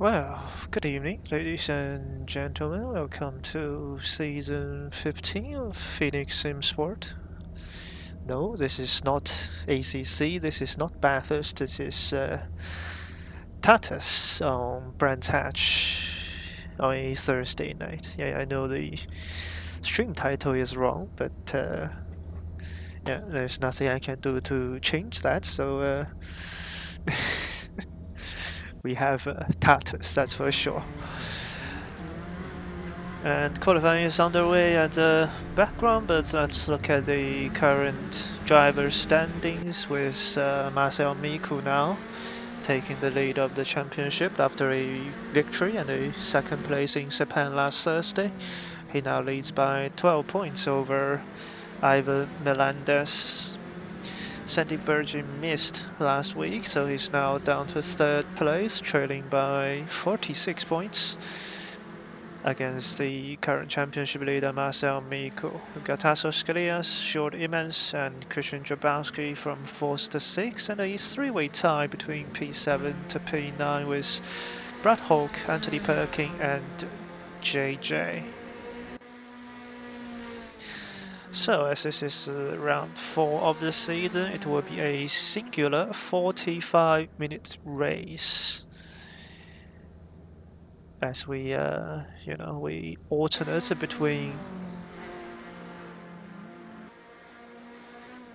Well, good evening, ladies and gentlemen. Welcome to season 15 of Phoenix Sim Sport. No, this is not ACC, this is not Bathurst, this is Tatus on Brands Hatch on a Thursday night. Yeah, I know the stream title is wrong, but yeah, there's nothing I can do to change that, so we have Tatus, that's for sure. And qualifying is underway at the background, but let's look at the current driver standings with Marcel Miku now taking the lead of the championship after a victory and a second place in Japan last Thursday. He now leads by 12 points over Ivan Melendez. Sandy Bergy missed last week, so he's now down to third place, trailing by 46 points against the current championship leader Marcel Miku. We've got Tasso Scalias, Short Immens, and Christian Jabowski from 4th to 6th, and a three-way tie between P7 to P9 with Brad Hawke, Anthony Perkin, and JJ. So, as this is round 4 of the season, it will be a singular 45-minute race. As we, we alternate between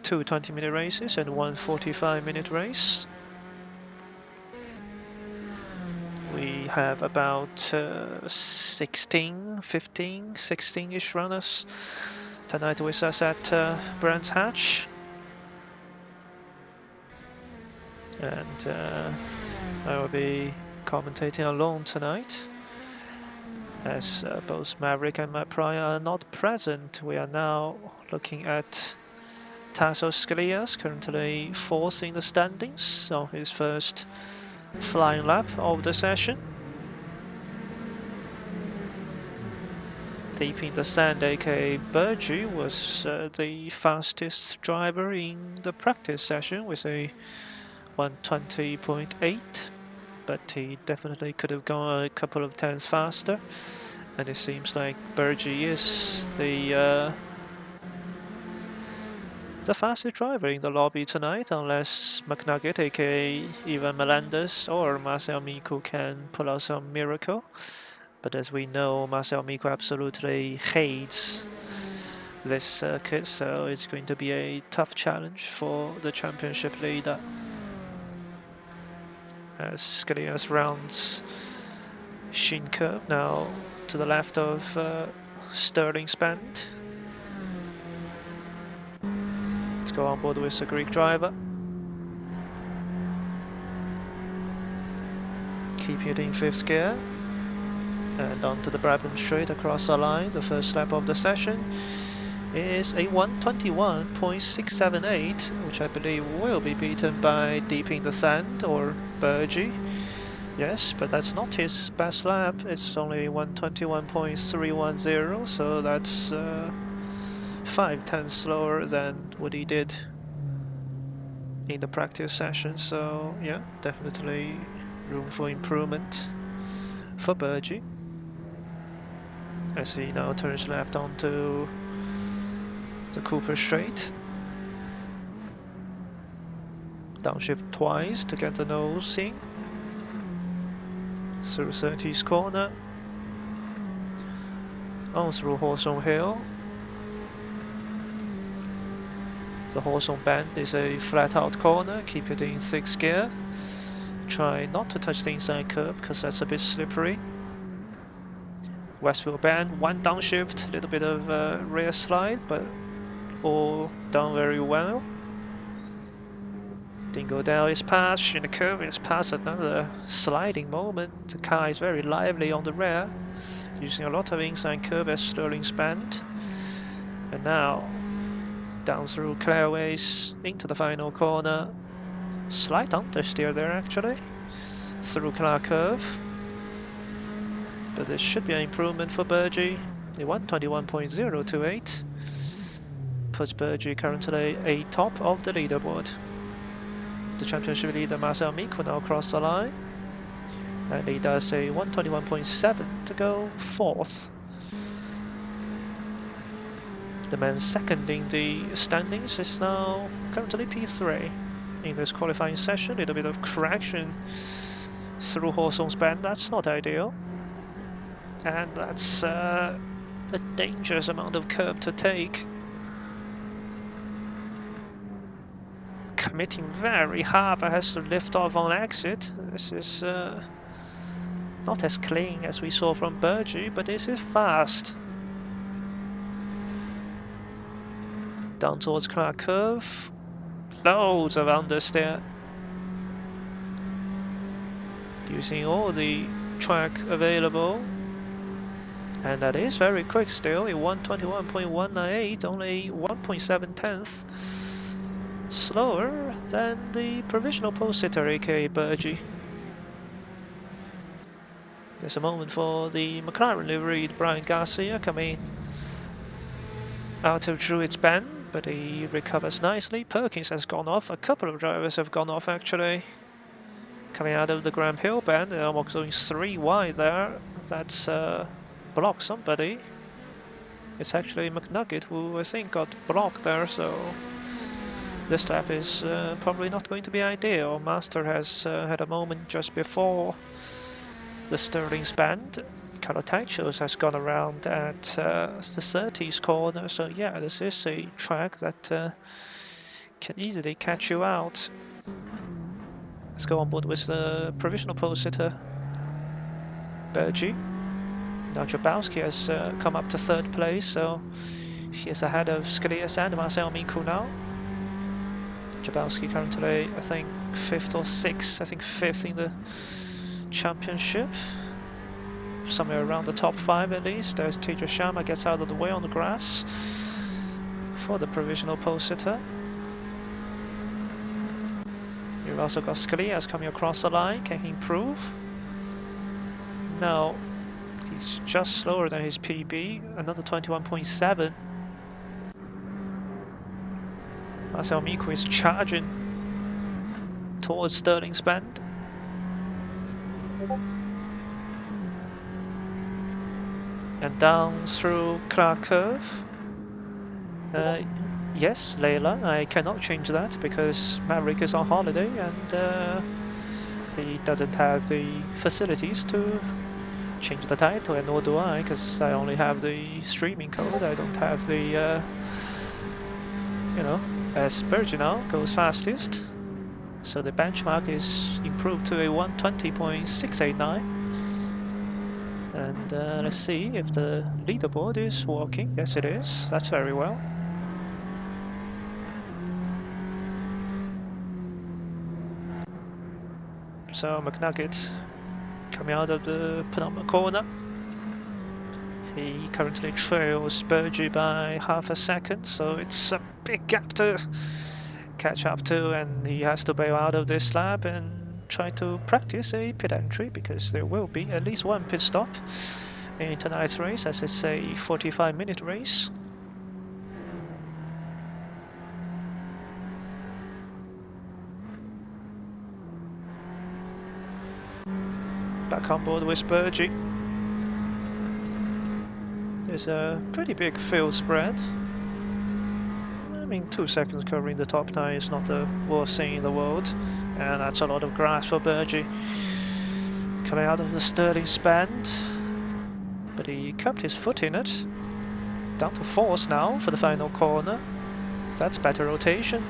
two 20-minute races and one 45-minute race. We have about 16, 15, 16-ish runners tonight with us at Brands Hatch. And I will be commentating alone tonight. As both Maverick and Matt Pryor are not present, we are now looking at Tasso Scalias, currently 4th in the standings on his first flying lap of the session. Deep in the sand, aka Bergy was the fastest driver in the practice session with a 120.8, but he definitely could have gone a couple of tenths faster. And it seems like Bergy is the fastest driver in the lobby tonight, unless McNugget, aka Ivan Melendez or Marcel Miku, can pull out some miracle. But as we know, Marcel Miku absolutely hates this circuit, so it's going to be a tough challenge for the championship leader. As Scalias rounds Shin Curve, now to the left of Sterling Spand. Let's go on board with the Greek driver. Keep it in 5th gear. And onto the Brabham Straight across the line. The first lap of the session is a 121.678, which I believe will be beaten by Deep in the Sand or Bergy. Yes, but that's not his best lap. It's only 121.310, so that's 5 tenths slower than what he did in the practice session. So yeah, definitely room for improvement for Bergy as he now turns left onto the Cooper Straight. Downshift twice to get the nose in. Through 30's corner. On through Hawthorne Hill. The Hawthorne Bend is a flat out corner, keep it in 6th gear. Try not to touch the inside curb because that's a bit slippery. Westfield Bend, one downshift, a little bit of rear slide, but all done very well. Dingodale is past, in the curve is past another sliding moment. The car is very lively on the rear, using a lot of inside curve as Sterling Spand. And now, down through Clareways, into the final corner. Slight understeer there actually, through Clark Curve. But there should be an improvement for Bergy. A 121.028 puts Bergy currently a top of the leaderboard. The championship leader Marcel Miku now crossed the line. And he does a 121.7 to go 4th. The man second in the standings is now currently P3. In this qualifying session, a little bit of correction through Hawthorne's bend. That's not ideal. And that's a dangerous amount of curb to take. Committing very hard, but has to lift off on exit. This is not as clean as we saw from Burgee, but this is fast. Down towards Clark Curve. Loads of understeer. Using all the track available. And that is very quick still, a 121.198, only 1.7 tenths slower than the provisional pole sitter, aka Burgee. There's a moment for the McLaren liveried Brian Garcia coming out of Druids Bend, but he recovers nicely. Perkins has gone off, a couple of drivers have gone off actually. Coming out of the Graham Hill Bend, they're almost going 3 wide there. That's blocked somebody. It's actually McNugget who I think got blocked there, so this lap is probably not going to be ideal. Master has had a moment just before the Sterling's bend. Kalotaichos has gone around at the 30s corner, so yeah, this is a track that can easily catch you out. Let's go on board with the provisional pole sitter, Burgee. Now Jabowski has come up to 3rd place, so he is ahead of Scalias and Marcel Miku now. Jabowski currently, I think, 5th or 6th, I think 5th in the championship. Somewhere around the top 5 at least. There's Teja Sharma, gets out of the way on the grass for the provisional pole sitter. You've also got Scalias coming across the line. Can he improve? No. He's just slower than his PB, another 21.7. Marcel Miku is charging towards Sterling's bend. And down through Clark Curve. Yes, Layla, I cannot change that because Maverick is on holiday and he doesn't have the facilities to change the title, and nor do I, because I only have the streaming code. I don't have the, you know, as Burgee now goes fastest. So the benchmark is improved to a 120.689. And let's see if the leaderboard is working. Yes, it is. That's very well. So McNugget coming out of the penultimate corner. He currently trails Burgee by half a second, so it's a big gap to catch up to, and he has to bail out of this lap and try to practice a pit entry, because there will be at least one pit stop in tonight's race, as it's a 45-minute race. Back on board with Burgee. There's a pretty big field spread. I mean, 2 seconds covering the top 9 is not the worst thing in the world, and that's a lot of grass for Burgee. Coming out of the Sterling's bend, but he kept his foot in it. Down to 4th now for the final corner. That's better rotation,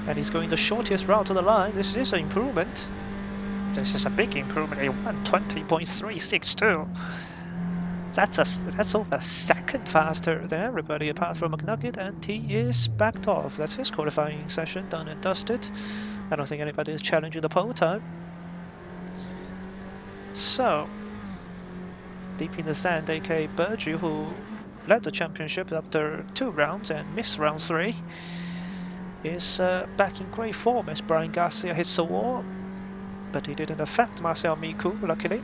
and he's going the shortest route to the line. This is an improvement. This is a big improvement, a 120.362. That's over a second faster than everybody apart from McNugget, and he is backed off. That's his qualifying session done and dusted. I don't think anybody is challenging the pole time. So, deep in the sand, aka Burgee, who led the championship after 2 rounds and missed round 3, is back in great form as Brian Garcia hits the wall, but he didn't affect Marcel Miku, luckily.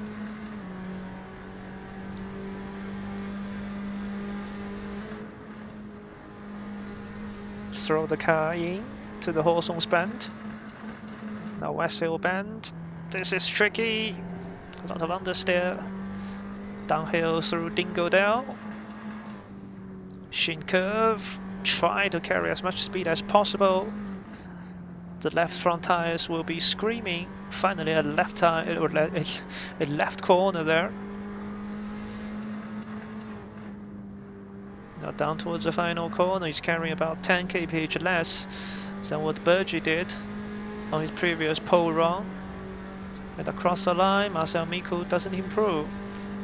Throw the car in to the Hawthorne's bend. Now Westfield bend. This is tricky. A lot of understeer. Downhill through Dingodale. Shin curve. Try to carry as much speed as possible. The left front tires will be screaming. Finally, a left tire or a left corner there. Now down towards the final corner, he's carrying about 10 kph less than what Bergy did on his previous pole run. And across the line, Marcel Miku doesn't improve.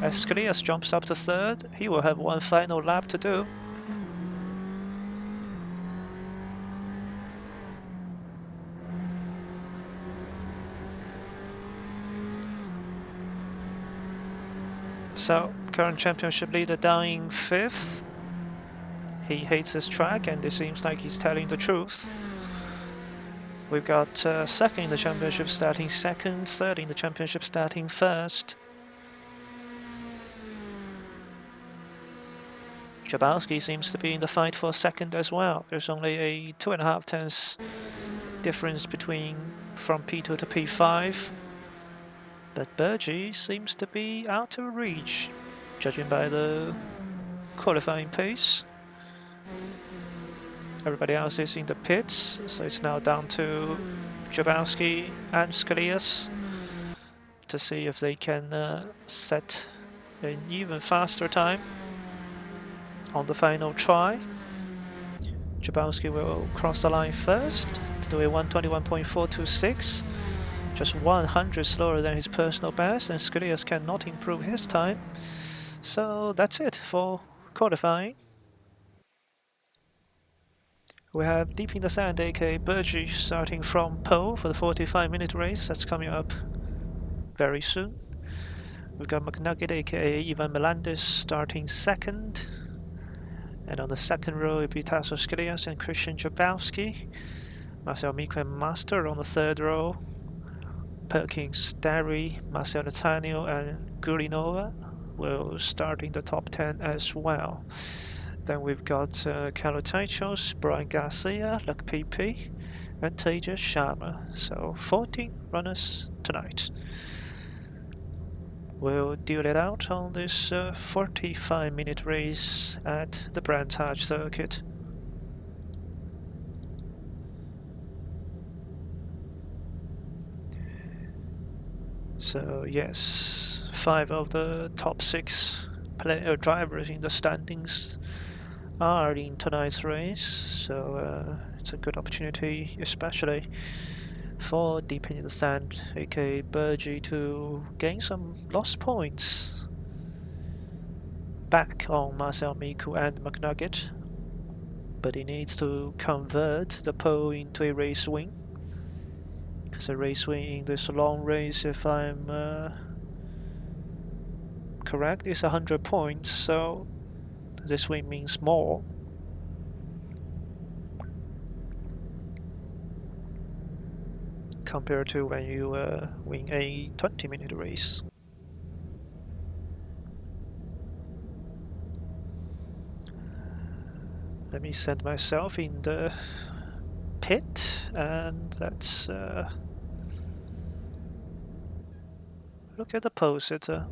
As Sklias jumps up to third, he will have one final lap to do. So, current championship leader down in 5th. He hates his track and it seems like he's telling the truth. We've got second in the championship starting second, third in the championship starting first. Jabowski seems to be in the fight for second as well. There's only a 2.5 tenths difference between from P2 to P5. But Bergy seems to be out of reach, judging by the qualifying pace. Everybody else is in the pits, so it's now down to Jabowski and Sklias to see if they can set an even faster time on the final try. Jabowski will cross the line first to do a 121.426, just 100 slower than his personal best, and Sklias cannot improve his time. So that's it for qualifying. We have Deep in the Sand, aka Bergy, starting from pole for the 45-minute race. That's coming up very soon. We've got McNugget, aka Ivan Melendez, starting second. And on the second row, it'll be Tasso Sklias and Christian Jabowski. Marcel Miku and Master on the third row. Perkins, Derry, Marcel Nathaniel, and Gurinova will start in the top 10 as well. Then we've got Carlo Taichos, Brian Garcia, Luke PP, and Tejas Sharma. So 14 runners tonight. We'll deal it out on this 45-minute race at the Brands Hatch circuit. So yes, 5 of the top 6 drivers in the standings are in tonight's race, so it's a good opportunity, especially for Deep in the Sand, aka Bergy, to gain some lost points back on Marcel Miku and McNugget, but he needs to convert the pole into a race win, because a race win in this long race, if I'm correct, is 100 points, so this win means more. Compared to when you win a 20-minute race. Let me send myself in the pit and let's look at the pole sitter.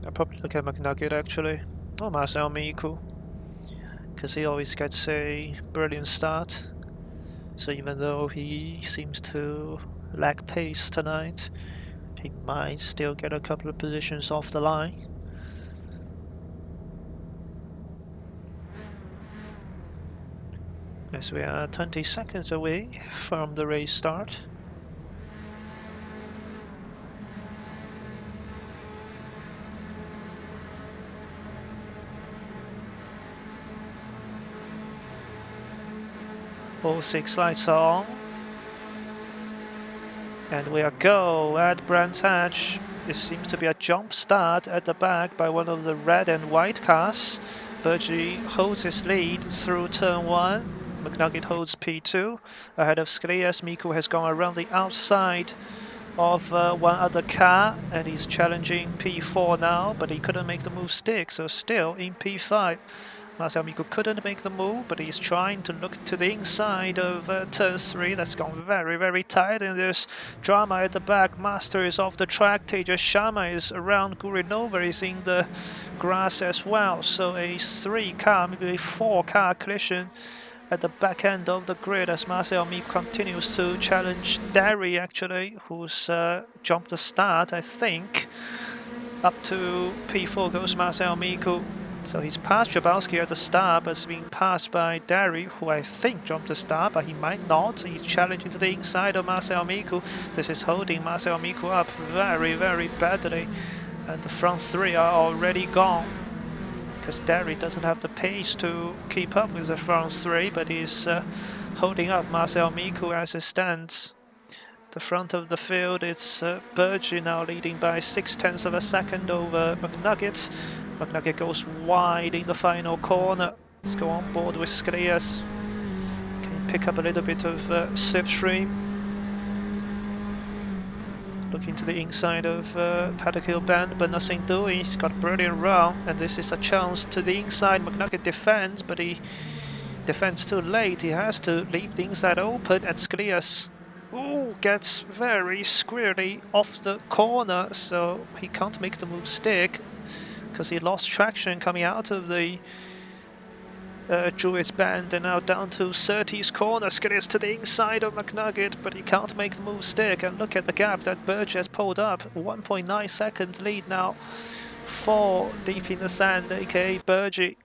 I'll probably look at McNugget actually, or Marcel Miku, because he always gets a brilliant start. So even though he seems to lack pace tonight, he might still get a couple of positions off the line. As we are 20 seconds away from the race start. All 6 lights are on. And we are go at Brands Hatch. It seems to be a jump start at the back by one of the red and white cars. Bergy holds his lead through turn 1. McNugget holds P2 ahead of Sklias. Miku has gone around the outside of one other car, and he's challenging P4 now, but he couldn't make the move stick, so still in P5. Marcel Miko couldn't make the move, but he's trying to look to the inside of turn 3. That's gone very, very tight, and there's drama at the back. Master is off the track. Tejas Sharma is around. Gurinova is in the grass as well. So a 3-car, maybe a 4-car collision at the back end of the grid as Marcel Miko continues to challenge Derry, actually, who's jumped the start, I think. Up to P4 goes Marcel Miko. So he's passed Jabalski at the start, but is being passed by Derry, who I think jumped the start, but he might not. He's challenging to the inside of Marcel Miko. This is holding Marcel Miko up very, very badly. And the front 3 are already gone, because Derry doesn't have the pace to keep up with the front 3, but he's holding up Marcel Miko as it stands. The front of the field, it's Burgi now leading by 0.6 of a second over McNugget. McNugget goes wide in the final corner. Let's go on board with Skrias. Can pick up a little bit of slipstream. Looking to the inside of Paddock Hill Bend, but nothing doing. He's got a brilliant run, and this is a chance to the inside. McNugget defends, but he defends too late. He has to leave the inside open, and Skrias gets very squarely off the corner, so he can't make the move stick because he lost traction coming out of the Druids Bend, and now down to 30's corner. Skrias to the inside of McNugget, but he can't make the move stick, and look at the gap that Burgi has pulled up. 1.9 seconds lead now, 4 deep in the sand, aka Burgi.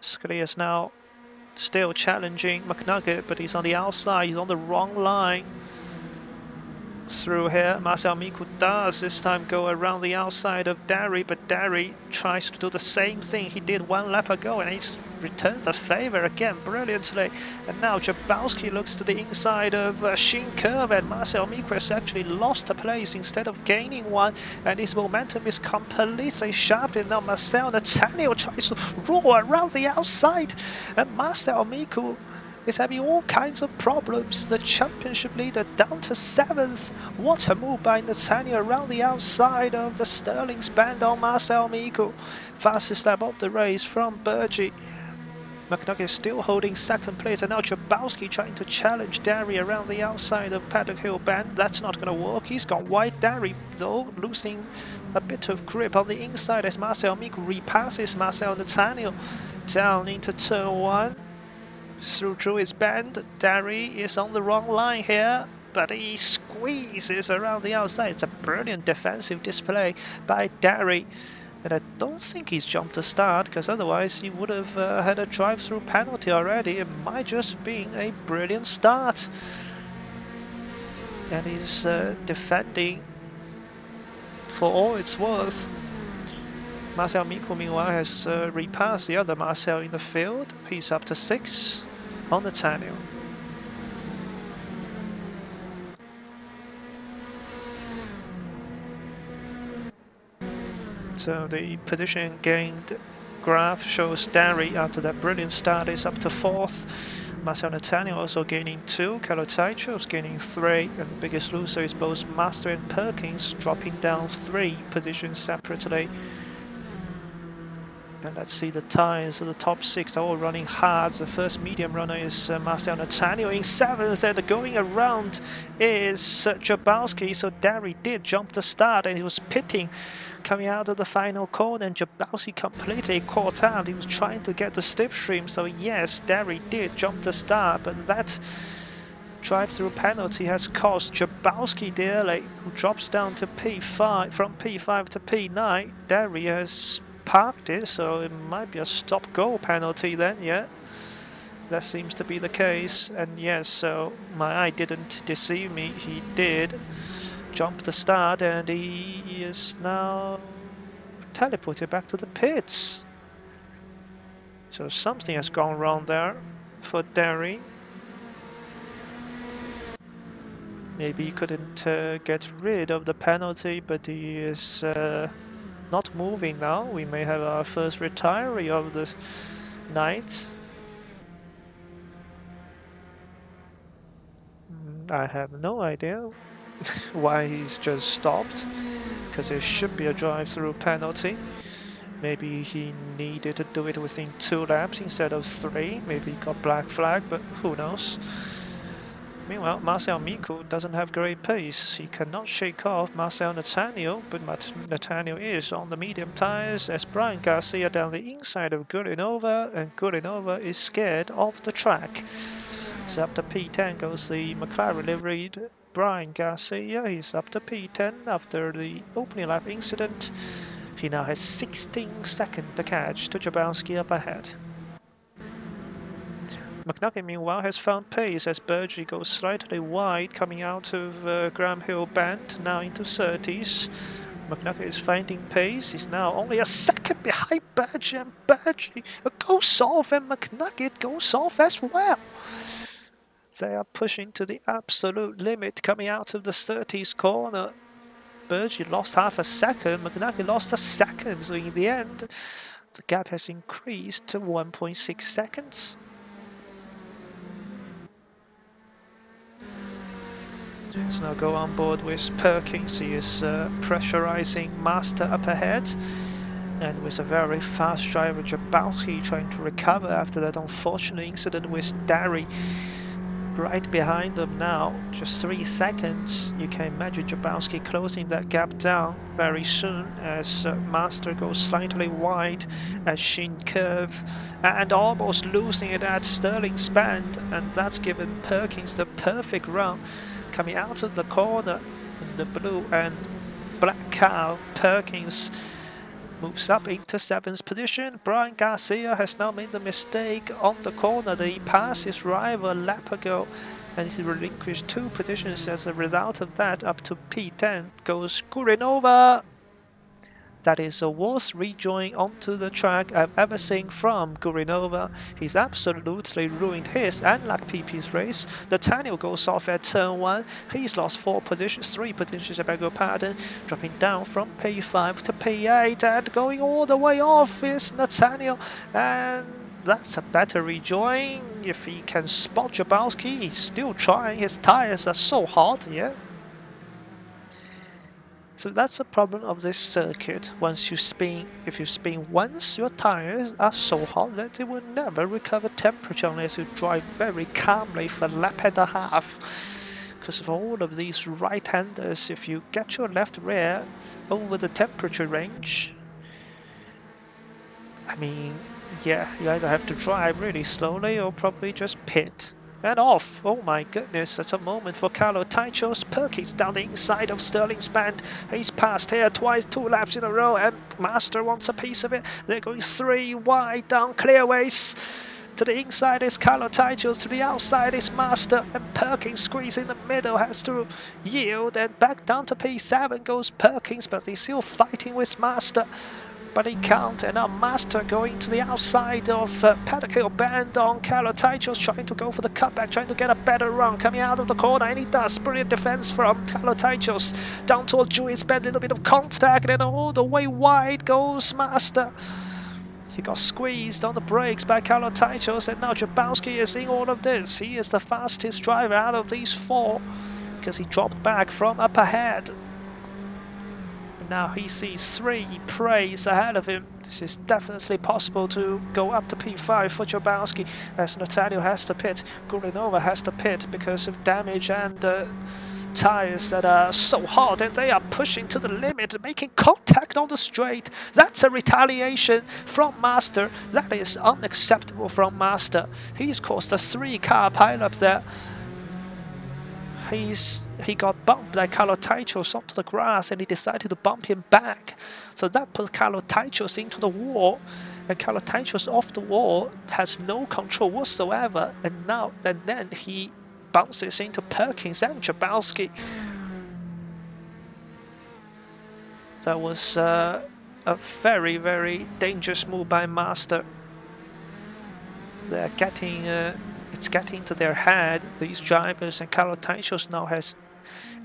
Skrias now still challenging McNugget, but he's on the outside, he's on the wrong line. Through here, Marcel Miko does this time go around the outside of Derry, but Derry tries to do the same thing he did 1 lap ago, and he's returned the favour again brilliantly. And now Jabalski looks to the inside of Shin Curve, and Marcel Miko has actually lost a place instead of gaining one, and his momentum is completely shafted. Now Marcel Nathaniel tries to roar around the outside, and Marcel Miko is having all kinds of problems. The championship leader down to 7th. What a move by Nathaniel around the outside of the Sterling's Band on Marcel Miko. Fastest lap of the race from Burgi. McNugget is still holding 2nd place, and now Jabalski trying to challenge Derry around the outside of Paddock Hill Bend. That's not going to work. He's got wide. Derry, though, losing a bit of grip on the inside as Marcel Miko repasses Marcel Nathaniel down into turn 1. Through Druids Bend, Derry is on the wrong line here, but he squeezes around the outside. It's a brilliant defensive display by Derry, and I don't think he's jumped the start, because otherwise he would have had a drive-through penalty already. It might just been a brilliant start, and he's defending for all it's worth. Marcel Miko, meanwhile, has repassed the other Marcel in the field. He's up to 6 on Nathaniel. So the position gained graph shows Derry after that brilliant start is up to 4th. Marcel Nathaniel also gaining 2, Carlo Taicho is gaining 3, and the biggest loser is both Master and Perkins dropping down 3 positions separately. And let's see the tyres of the top 6 are all running hard. The first medium runner is Marcel Nathaniel in 7th, and going around is Jabalski. So Derry did jump the start, and he was pitting coming out of the final corner, and Jabalski completely caught out. He was trying to get the slipstream, so yes, Derry did jump the start, but that drive-through penalty has cost Jabalski dearly, who drops down to P5, from P5 to P9. Derry has parked it, so it might be a stop-go penalty then, yeah. That seems to be the case, and yes, so my eye didn't deceive me, he did jump the start, and he is now teleported back to the pits. So something has gone wrong there for Derry. Maybe he couldn't get rid of the penalty, but he is not moving now. We may have our first retiree of the night. I have no idea. why he's just stopped, because it should be a drive-through penalty. Maybe he needed to do it within 2 laps instead of 3. Maybe he got black flag, but who knows. Meanwhile, Marcel Miku doesn't have great pace. He cannot shake off Marcel Nathaniel, but Nathaniel is on the medium tyres as Brian Garcia down the inside of Gurinova, and Gurinova is scared of the track. So up to P10 goes the McLaren liveried Brian Garcia. He's up to P10 after the opening lap incident. He now has 16 seconds to catch to Jablonski up ahead. McNugget, meanwhile, has found pace as Burgee goes slightly wide coming out of Graham Hill Bend, now into 30s. McNugget is finding pace. He's now only a second behind Burgee, and Burgee goes off, and McNugget goes off as well. They are pushing to the absolute limit coming out of the 30s corner. Burgee lost half a second, McNugget lost a second, so in the end, the gap has increased to 1.6 seconds. Let's now go on board with Perkins. He is pressurizing Master up ahead, and with a very fast driver Jablonski trying to recover after that unfortunate incident with Darry right behind them now, just 3 seconds. You can imagine Jablonski closing that gap down very soon as Master goes slightly wide at Shin Curve and almost losing it at Sterling's Bend, and that's given Perkins the perfect run coming out of the corner in the blue and black car. Perkins moves up into 7th position. Brian Garcia has now made the mistake on the corner that he passed his rival a lap ago, and he relinquished 2 positions as a result of that. Up to P10 goes Gurinova. That is the worst rejoin onto the track I've ever seen from Gurinova. He's absolutely ruined his and PP's race. Nathaniel goes off at turn 1. He's lost 3 positions, I beg your pardon, dropping down from P5 to P8, and going all the way off is Nathaniel, and that's a better rejoin. If he can spot Jablonski, he's still trying. His tires are so hot, yeah. So that's the problem of this circuit. If you spin once, your tires are so hot that they will never recover temperature unless you drive very calmly for a lap and a half. Because of all of these right-handers, if you get your left rear over the temperature range, I mean, yeah, you either have to drive really slowly or probably just pit. And off! Oh my goodness, that's a moment for Carlo Taichos. Perkins down the inside of Sterling's Bend. He's passed here twice, 2 laps in a row, and Master wants a piece of it. They're going 3 wide down clearways. To the inside is Carlo Taichos, to the outside is Master, and Perkins squeeze in the middle, has to yield, and back down to P7 goes Perkins, but he's still fighting with Master. But he can't, and now Master going to the outside of Paddock Hill Bend on Carlo Taichos, trying to go for the cutback, trying to get a better run, coming out of the corner, and he does. Brilliant defense from Carlo Taichos, down towards Julius Bend, a little bit of contact, and then all the way wide goes Master. He got squeezed on the brakes by Carlo Taichos, and now Jablonski is in all of this. He is the fastest driver out of these 4, because he dropped back from up ahead. Now he sees 3 praise ahead of him. This is definitely possible to go up to P5 for Jablonski, as Nathaniel has to pit. Gurinova has to pit because of damage and tires that are so hot, and they are pushing to the limit, making contact on the straight. That's a retaliation from Master. That is unacceptable from Master. He's caused a 3-car pileup there. He got bumped by Carlo Taichos onto the grass, and he decided to bump him back. So that put Carlo Taichos into the wall, and Carlo Taichos off the wall has no control whatsoever. And then he bounces into Perkins and Jablonski. That was a very, very dangerous move by Master. They're getting it's getting to their head, these drivers, and Carlo Taichos now has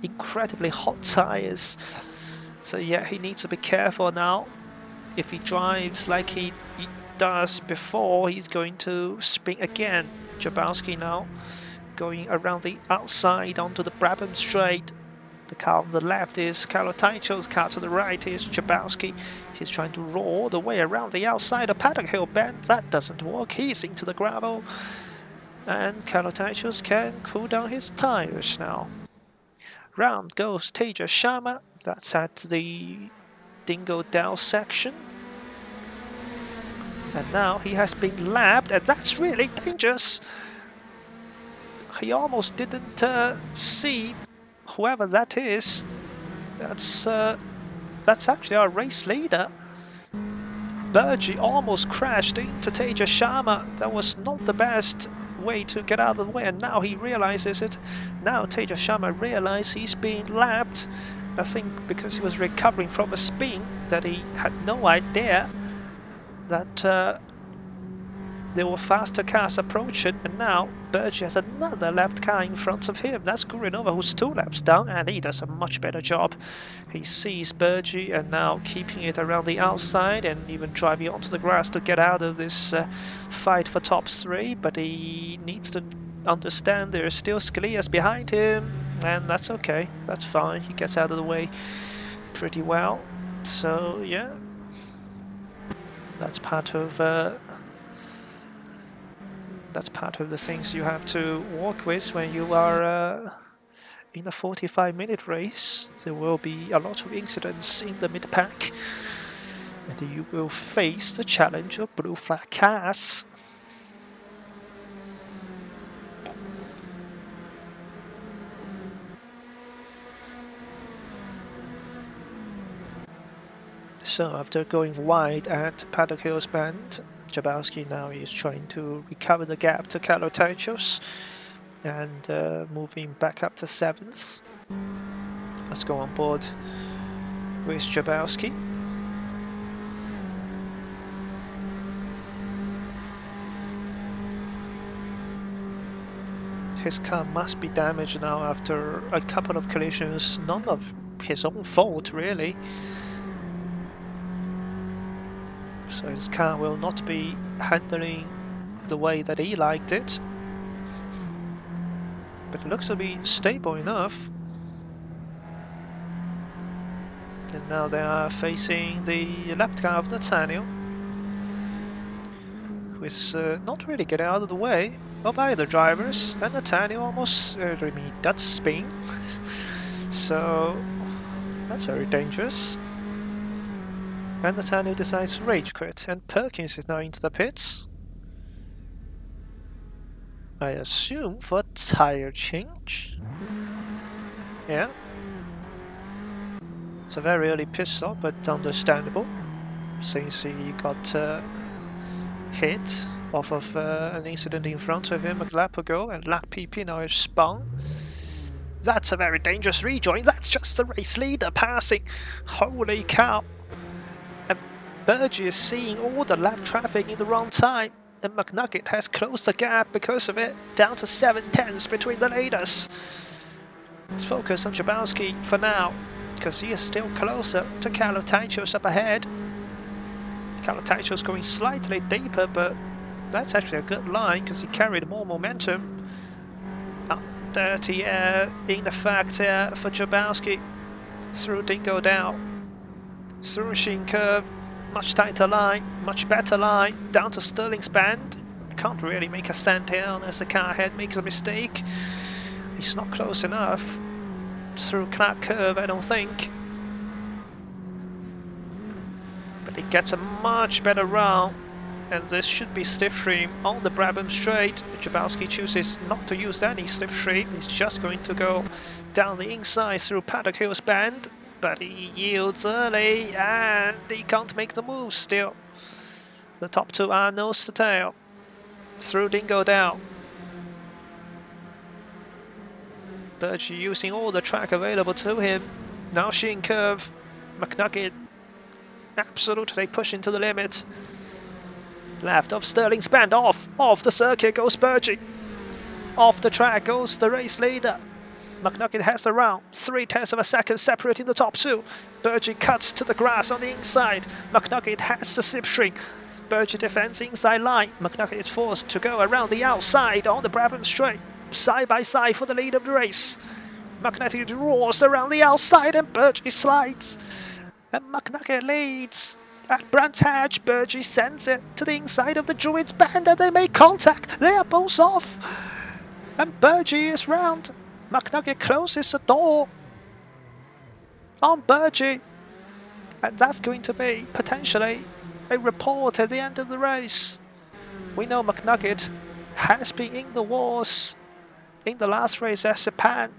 incredibly hot tires. So yeah, he needs to be careful now. If he drives like he does before, he's going to spin again. Jablonski now going around the outside onto the Brabham Straight. The car on the left is Kalotaicho's car, to the right is Jabowski. He's trying to roll all the way around the outside of Paddock Hill Bend. That doesn't work. He's into the gravel. And Kalotaicho's can cool down his tires now. Round goes Teja Sharma. That's at the Dingo Dell section. And now he has been lapped, and that's really dangerous. He almost didn't see whoever that is. That's actually our race leader. Burgee almost crashed into Teja Sharma. That was not the best way to get out of the way, and now he realizes it. Now Teja Sharma realizes he's being lapped. I think because he was recovering from a spin that he had no idea that there were faster cars approaching, and now Burgee has another lapped car in front of him. That's Gurinova, who's 2 laps down, and he does a much better job. He sees Burgee and now keeping it around the outside and even driving onto the grass to get out of this fight for top 3, but he needs to understand there's still Scalias behind him, and that's okay, that's fine. He gets out of the way pretty well. So yeah, that's part of the things you have to work with when you are in a 45-minute race. There will be a lot of incidents in the mid-pack, and you will face the challenge of blue flag cars. So after going wide at Paddock Hills Bend, Jabowski now is trying to recover the gap to Kalotaichos and moving back up to 7th. Let's go on board with Jabowski. His car must be damaged now after a couple of collisions, none of his own fault really. So his car will not be handling the way that he liked it. But it looks to be stable enough. And now they are facing the left car of Nathaniel, who is not really getting out of the way of either drivers, and Nathaniel almost remade that spin. So that's very dangerous. And Nathaniel decides to rage quit, and Perkins is now into the pits. I assume for a tire change. Yeah. It's a very early pit stop, but understandable, since he got hit off of an incident in front of him a lap ago, and lap PP now is spun. That's a very dangerous rejoin. That's just the race leader passing. Holy cow. Burgee is seeing all the lap traffic in the wrong time, and McNugget has closed the gap because of it, down to 7/10 between the leaders. Let's focus on Jabowski for now, because he is still closer to Kalotaichos up ahead. Kalotaichos going slightly deeper, but that's actually a good line because he carried more momentum. Dirty air in the fact for Jabowski through Dingo Dell, through Sheen Curve. Much tighter line, much better line, down to Sterling's Bend. Can't really make a stand here unless the car ahead makes a mistake. He's not close enough through Clark Curve, I don't think. But he gets a much better run, and this should be slipstream on the Brabham Straight. Jabowski chooses not to use any slipstream, he's just going to go down the inside through Paddock Hills Bend. But he yields early, and he can't make the move still. The top 2 are nose to tail through Dingo Dell. Burgee using all the track available to him. Now Sheen Curve, McNugget absolutely pushing to the limit. Left of Sterling's Bend, off the circuit goes Burgee. Off the track goes the race leader. McNugget has the round, 0.3 of a second separating the top 2. Burgee cuts to the grass on the inside. McNugget has the slipstream. Burgee defends inside line. McNugget is forced to go around the outside on the Brabham Straight. Side by side for the lead of the race. McNugget roars around the outside and Burgee slides. And McNugget leads. At Brands Hatch, Burgee sends it to the inside of the Druids band and they make contact. They are both off. And Burgee is round. McNugget closes the door on Burgee. And that's going to be potentially a report at the end of the race. We know McNugget has been in the wars in the last race at Japan.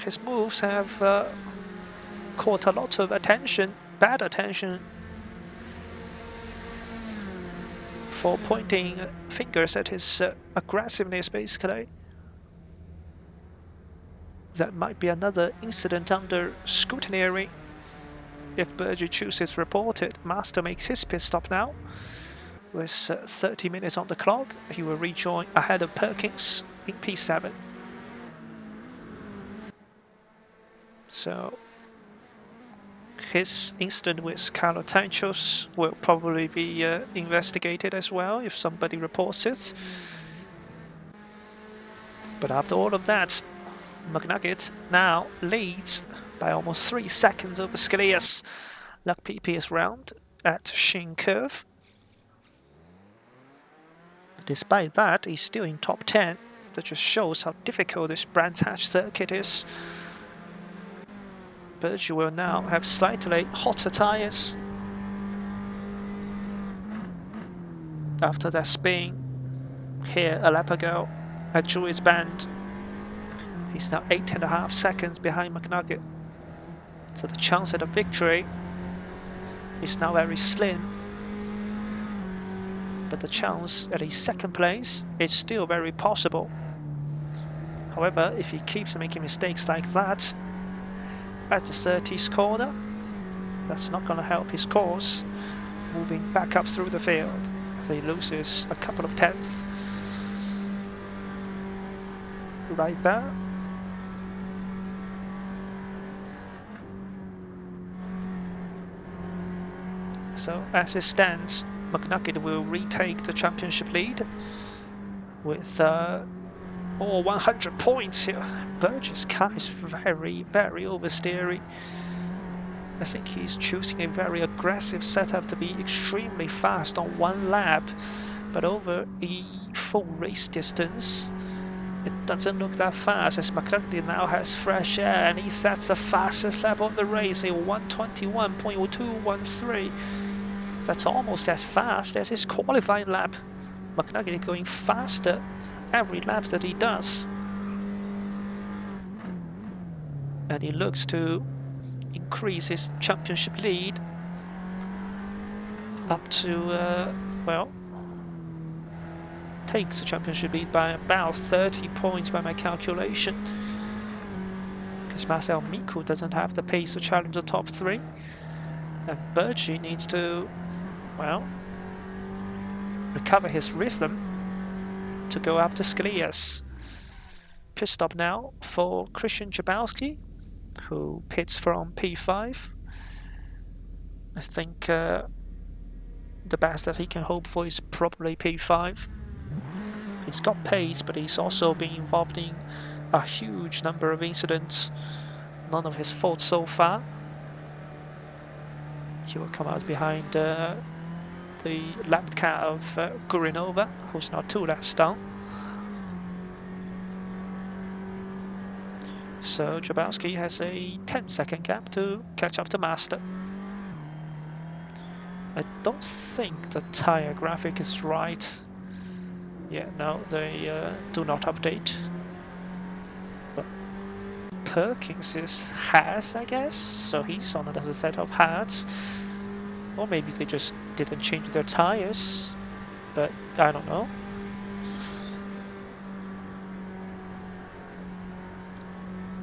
His moves have caught a lot of attention, bad attention, for pointing fingers at his aggressiveness, basically. That might be another incident under scrutiny if Burgee chooses to report it. Master makes his pit stop now. With 30 minutes on the clock, he will rejoin ahead of Perkins in P7. So his incident with Carlo Tanchos will probably be investigated as well if somebody reports it. But after all of that, McNugget now leads by almost 3 seconds over Scalias. Luck PP is round at Shin Curve. Despite that, he's still in top 10. That just shows how difficult this Brands Hatch circuit is. Burgee will now have slightly hotter tyres after that spin here a lap ago at Druids Bend. He's now 8.5 seconds behind McNugget, so the chance at a victory is now very slim, but the chance at a second place is still very possible. However, if he keeps making mistakes like that at the 30th corner, that's not going to help his cause moving back up through the field as he loses a couple of tenths right there. So as it stands, McNugget will retake the championship lead with all 100 points here. Burgee's car is very, very oversteery. I think he's choosing a very aggressive setup to be extremely fast on one lap, but over a full race distance, it doesn't look that fast, as McNugget now has fresh air and he sets the fastest lap of the race, a 1:21.213. That's almost as fast as his qualifying lap. McNugget is going faster every lap that he does. And he looks to increase his championship lead up to, well, takes the championship lead by about 30 points by my calculation. Because Marcel Miku doesn't have the pace to challenge the top 3. And Burgee needs to, well, recover his rhythm to go after Scalias. Pit stop now for Christian Jabowski, who pits from P5. I think the best that he can hope for is probably P5. He's got pace, but he's also been involved in a huge number of incidents. None of his fault so far. He will come out behind the lap car of Gurinova, who's now 2 laps down. So Jabowski has a 10-second gap to catch up to Master. I don't think the tyre graphic is right. Yeah, no, they do not update. But Perkins has, I guess, so he's on another set of hats. Or maybe they just didn't change their tyres, but I don't know.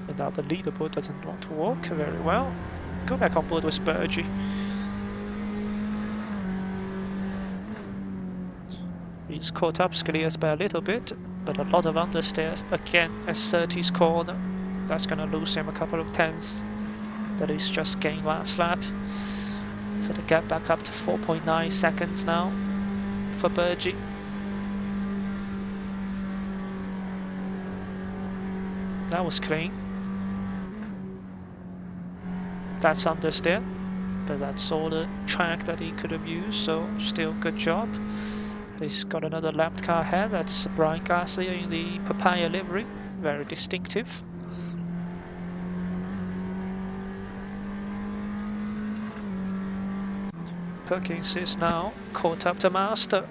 And now the leaderboard doesn't want to work very well. Go back on board with Burgee. He's caught up Scalias by a little bit, but a lot of understeers again at 30's corner. That's going to lose him a couple of tenths that he's just gained last lap. So the gap back up to 4.9 seconds now for Burgee. That was clean. That's understeer, but that's all the track that he could have used, so still good job. He's got another lapped car ahead. That's Brian Garcia in the papaya livery, very distinctive. Perkins is now caught up to Master.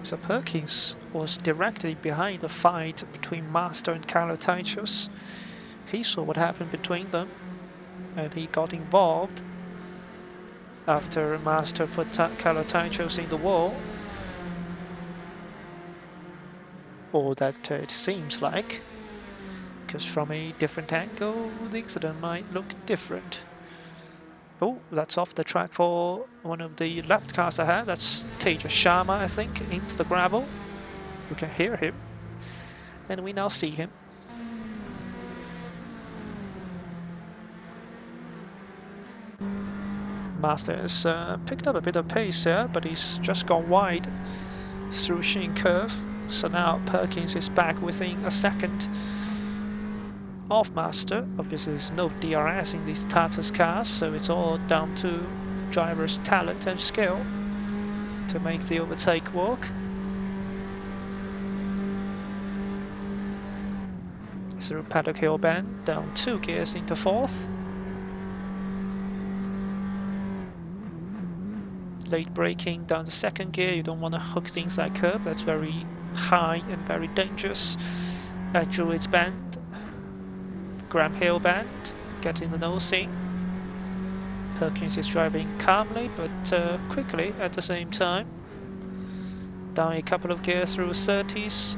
So Perkins was directly behind the fight between Master and Kalotaichos. He saw what happened between them, and he got involved after Master put Kalotaichos in the wall. Or that it seems like, because from a different angle, the incident might look different. Oh, that's off the track for one of the lapped cars ahead. That's Tejas Sharma, I think, into the gravel. We can hear him, and we now see him. Master has picked up a bit of pace here, but he's just gone wide through Sheen Curve. So now Perkins is back within a second of Master. Obviously there's no DRS in these Tata's cars, so it's all down to driver's talent and skill to make the overtake work. Through Paddock Hill Bend, down 2 gears into 4th. Late braking down the 2nd gear, you don't want to hook the inside curb, that's very high and very dangerous. At Druids Bend, Graham Hill Bend, getting the nosing. Perkins is driving calmly but quickly at the same time. Down a couple of gears through 30s.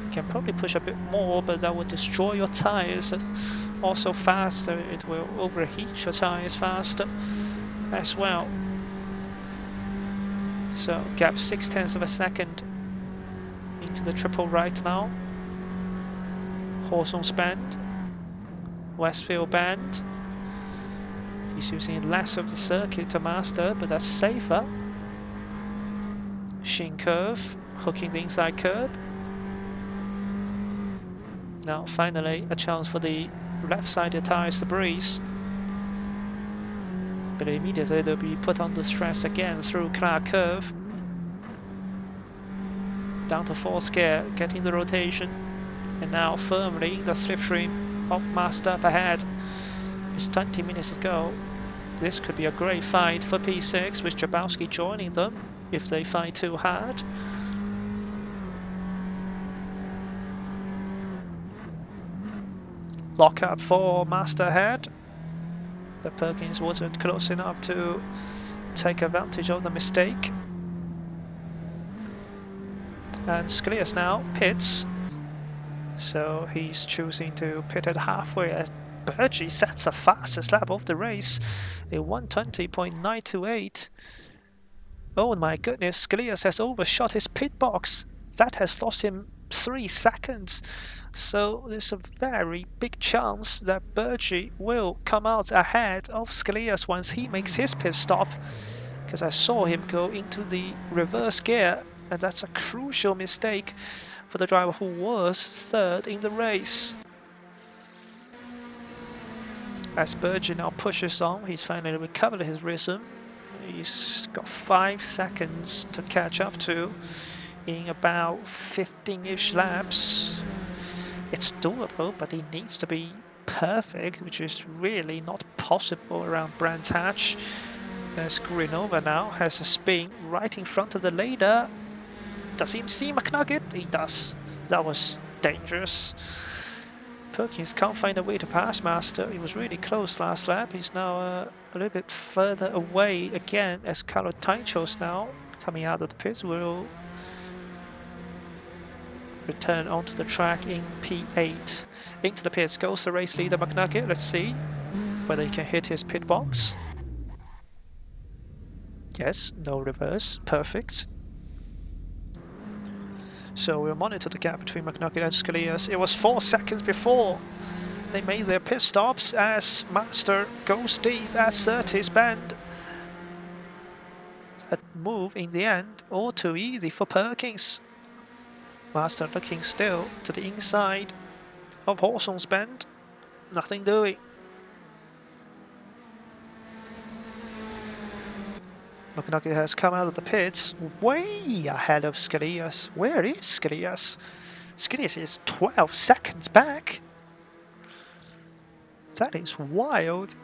You can probably push a bit more, but that would destroy your tires. Also faster, it will overheat your tires faster as well. So gap 0.6 of a second into the triple right now. Hawthorns Bend, Westfield Bend. He's using less of the circuit to master, but that's safer. Sheen Curve, hooking the inside curb. Now finally a chance for the left-sided tyres to breeze. But immediately they'll be put under stress again through Clark Curve. Down to 4th gear, getting the rotation. And now firmly in the slipstream of Master up ahead. It's 20 minutes to go. This could be a great fight for P6 with Jabowski joining them if they fight too hard. Lock up for Master ahead. But Perkins wasn't close enough to take advantage of the mistake. And Sclias now pits. So he's choosing to pit at halfway as Burgee sets the fastest lap of the race, a 1:20.928. Oh my goodness, Sclias has overshot his pit box. That has lost him 3 seconds. So there's a very big chance that Burgee will come out ahead of Sclias once he makes his pit stop, because I saw him go into the reverse gear, and that's a crucial mistake for the driver who was 3rd in the race. As Burgee now pushes on, he's finally recovered his rhythm. He's got 5 seconds to catch up to in about 15-ish laps. It's doable, but he needs to be perfect, which is really not possible around Brands Hatch. As Grinova now has a spin right in front of the leader. Does he see McNugget? He does. That was dangerous. Perkins can't find a way to pass Master. He was really close last lap. He's now a little bit further away again as Kalotaichos now coming out of the pits will return onto the track in P8. Into the pits goes the race leader McNugget. Let's see whether he can hit his pit box. Yes, no reverse, perfect. So we'll monitor the gap between McNugget and Sclias. It was 4 seconds before they made their pit stops as Master goes deep at Surtees Bend. A move in the end, all too easy for Perkins. Master looking still to the inside of Hawthorne's Bend. Nothing doing. McNugget has come out of the pits way ahead of Scalias. Where is Scalias? Scalias is 12 seconds back. That is wild.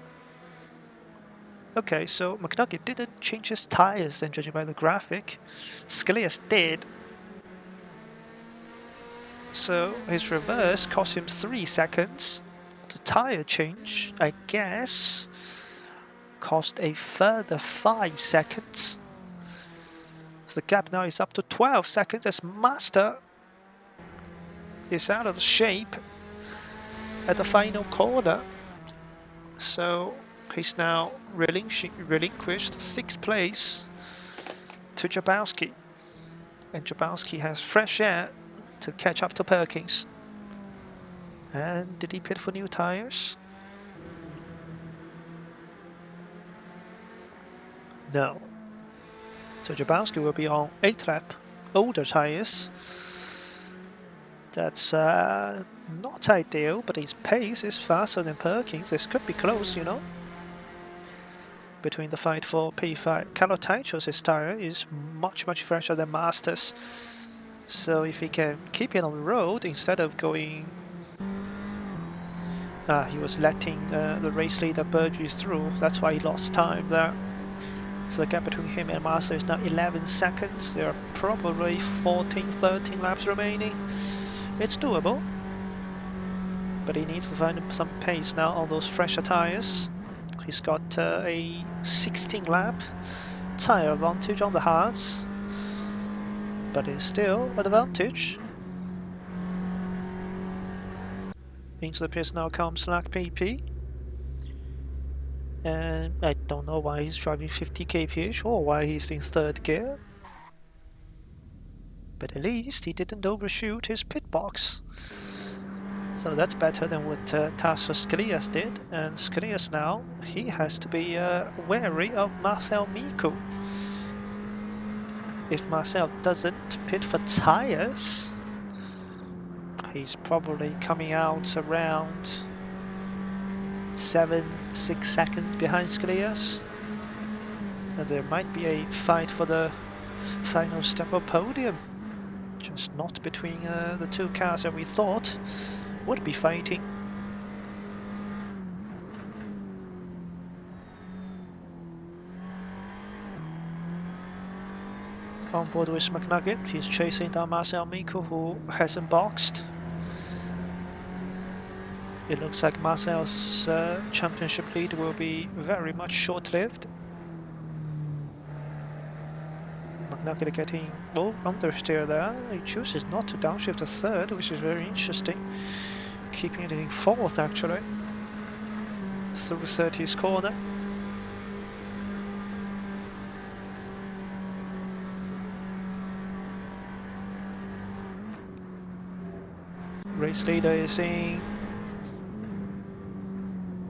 Okay, so McNugget didn't change his tires then, judging by the graphic. Scalias did. So his reverse cost him 3 seconds. The tire change, I guess, cost a further 5 seconds. So the gap now is up to 12 seconds as Master is out of shape at the final corner. So he's now relinquished 6th place to Jabowski. And Jabowski has fresh air to catch up to Perkins. And did he pit for new tires? No. So Jabowski will be on 8 lap older tires. That's not ideal, but his pace is faster than Perkins. This could be close, you know. Between the fight for P5, Kalotaichos' tire is much fresher than Master's. So if he can keep it on the road instead of going... he was letting the race leader Burgess through. That's why he lost time there. So the gap between him and Master is now 11 seconds. There are probably 13 laps remaining. It's doable, but he needs to find some pace now on those fresher tires. He's got a 16 lap tire advantage on the hards, but it's still an advantage. Into the pits now comes Slack PP. And I don't know why he's driving 50 kph or why he's in 3rd gear. But at least he didn't overshoot his pit box. So that's better than what Tasso Scalias did. And Scalias now, he has to be wary of Marcel Miku. If Marcel doesn't pit for tires, he's probably coming out around 6 seconds behind Scalias, and there might be a fight for the final step of podium, just not between the 2 cars that we thought would be fighting. On board with McNugget, he's chasing down Marcel Miku, who hasn't boxed. It looks like Marcel's championship lead will be very much short-lived. McNugget getting understeer there. He chooses not to downshift to 3rd, which is very interesting. Keeping it in 4th actually. Through 30th corner. Race leader is in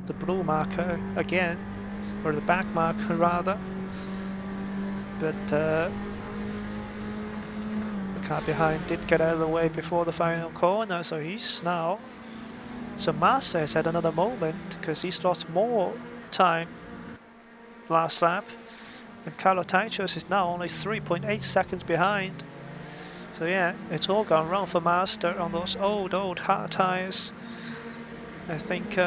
the blue marker again, or the back marker rather, but the car behind did get out of the way before the final corner, so he's now... So Massa has had another moment because he's lost more time last lap, and Kalotaichos is now only 3.8 seconds behind. So yeah, it's all gone wrong for Master on those old hard tires. I think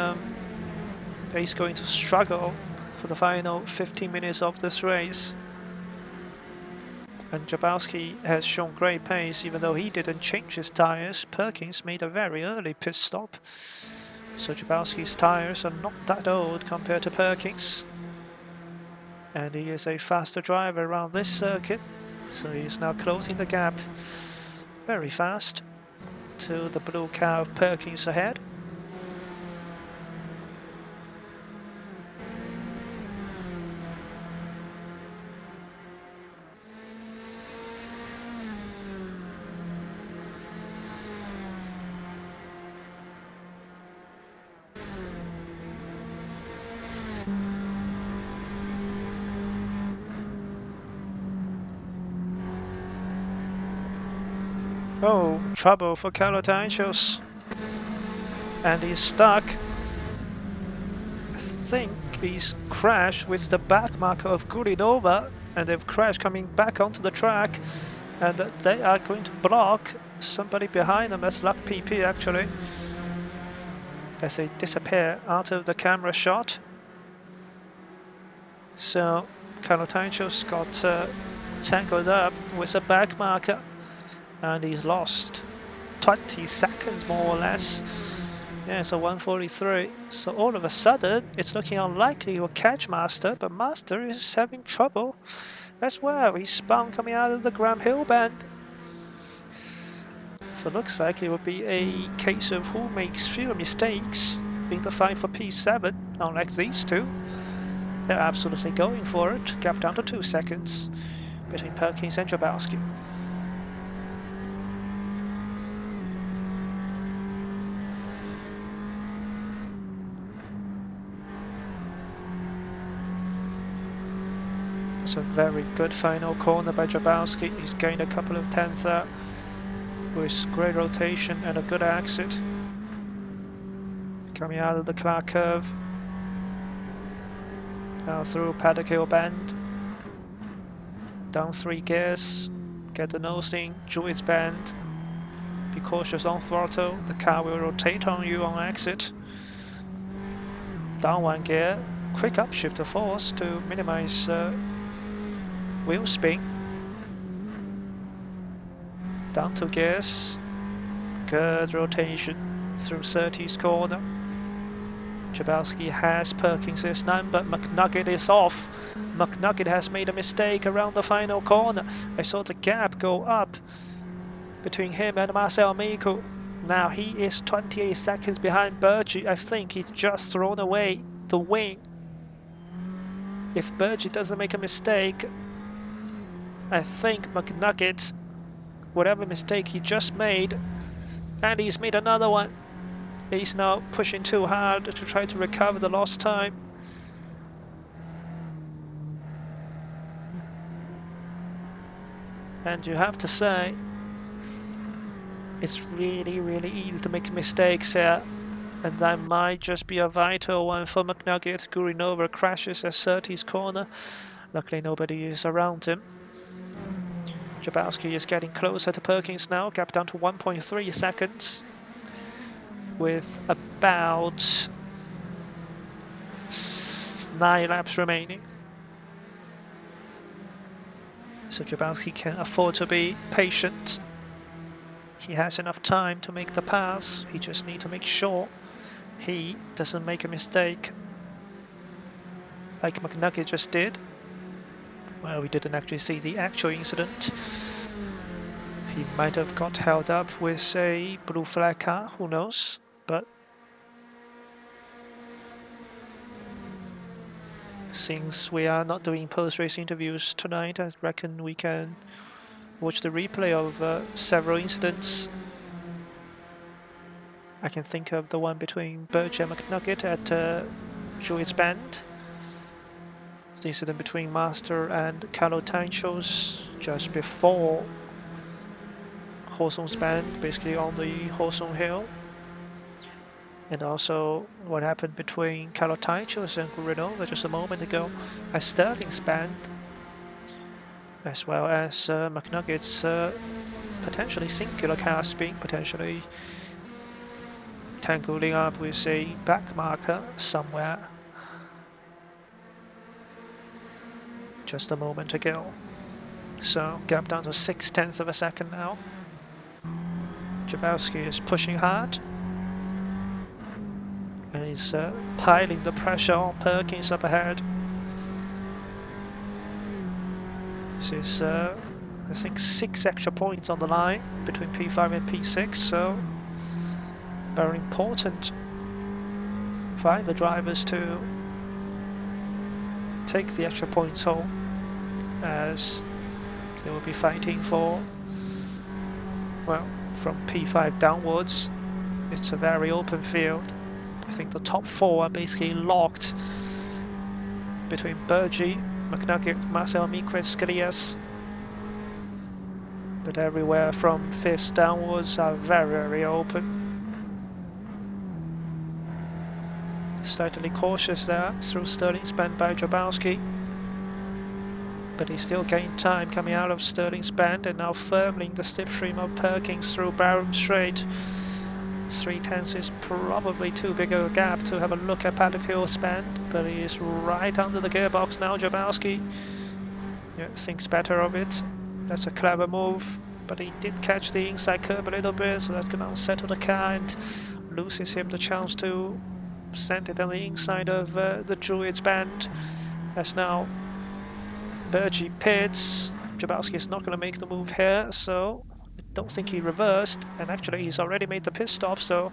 he's going to struggle for the final 15 minutes of this race. And Jabowski has shown great pace, even though he didn't change his tires. Perkins made a very early pit stop. So Jabowski's tires are not that old compared to Perkins. And he is a faster driver around this circuit. So he's now closing the gap very fast to the blue car of Perkins ahead. Oh, trouble for Kalotaichos. and he's stuck. I think he's crashed with the back marker of Gulinova, and they've crashed coming back onto the track, and they are going to block somebody behind them. That's Luck PP actually, as they disappear out of the camera shot. So Calotancho's got tangled up with a back marker, and he's lost 20 seconds more or less. Yeah, so 1:43. So all of a sudden, it's looking unlikely he'll catch Master, but Master is having trouble as well. He's spun coming out of the Graham Hill bend. So it looks like it will be a case of who makes fewer mistakes in the fight for P7, unlike these two. They're absolutely going for it. Gap down to 2 seconds between Perkins and Jabowski. It's a very good final corner by Jabowski. He's gained a couple of tenths there with great rotation and a good exit. Coming out of the Clark curve. Now through Paddock Hill bend. Down 3 gears. Get the nose in, Druids bend. Be cautious on throttle. The car will rotate on you on exit. Down 1 gear. Quick upshift of force to minimize wheel spin. Down 2 gears. Good rotation through 30th corner. Jabowski has Perkins' number. McNugget is off. McNugget has made a mistake around the final corner. I saw the gap go up between him and Marcel Miku. Now he is 28 seconds behind Burgi. I think he's just thrown away the win. If Burgi doesn't make a mistake, I think McNugget, whatever mistake he just made, and he's made another one, he's now pushing too hard to try to recover the lost time. And you have to say, it's really, really easy to make mistakes here. And that might just be a vital one for McNugget. Gurinova crashes at 30th corner. Luckily nobody is around him. Jabowski is getting closer to Perkins now, gap down to 1.3 seconds. With about 9 laps remaining. So Jabowski can afford to be patient. He has enough time to make the pass. He just needs to make sure he doesn't make a mistake like McNugget just did. Well, we didn't actually see the actual incident. He might have got held up with a blue flag car, who knows, but since we are not doing post-race interviews tonight, I reckon we can watch the replay of several incidents. I can think of the one between Burgi and McNugget at Druids Bend. The incident between Master and Calotancho's just before Hawthorne's Bend, basically on the Hawthorne Hill. And also what happened between Calotancho's and Gurinova just a moment ago at Sterling's Bend, as well as McNugget's potentially singular car spin, potentially tangling up with a back marker somewhere just a moment ago. So gap down to 0.6 of a second now. Jabowski is pushing hard and he's piling the pressure on Perkins up ahead. This is I think 6 extra points on the line between P5 and P6, so very important for either drivers to take the extra points home, as they will be fighting for, well, from P5 downwards. It's a very open field. I think the top 4 are basically locked between Burgi, McNugget, Marcel Miku, Scalias. But everywhere from 5th downwards are very, very open. Slightly cautious there through Sterling's bend by Jabowski. But he still gained time coming out of Sterling's bend and now firmly in the slipstream of Perkins through Barham Strait. 3/10 is probably too big of a gap to have a look at Paddock Hill's bend, but he is right under the gearbox now, Jabowski. Yeah, thinks better of it. That's a clever move, but he did catch the inside curb a little bit, so that's going to unsettle the car and loses him the chance to send it on the inside of the Druids bend. As now Bergie pits. Jabowski is not going to make the move here, so I don't think he reversed, and actually he's already made the pit stop, so